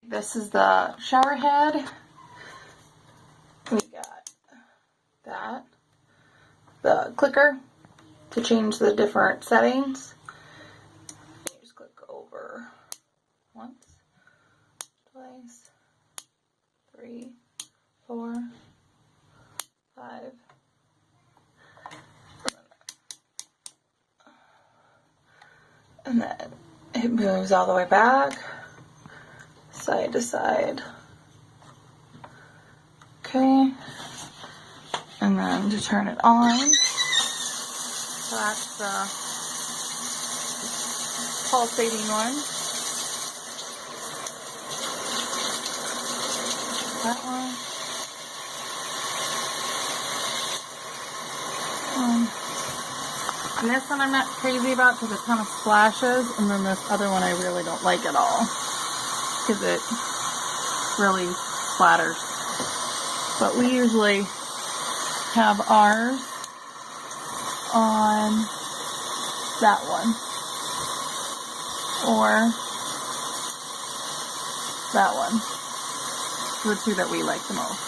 This is the shower head. We got that. The clicker to change the different settings. You just click over once, twice, 3, 4, 5. And then it moves all the way back, side to side. Okay. And then to turn it on, so that's the pulsating one. That one. And this one I'm not crazy about because it kind of splashes, and then this other one I really don't like at all because it really splatters. But we usually have ours on that one or that one. The two that we like the most.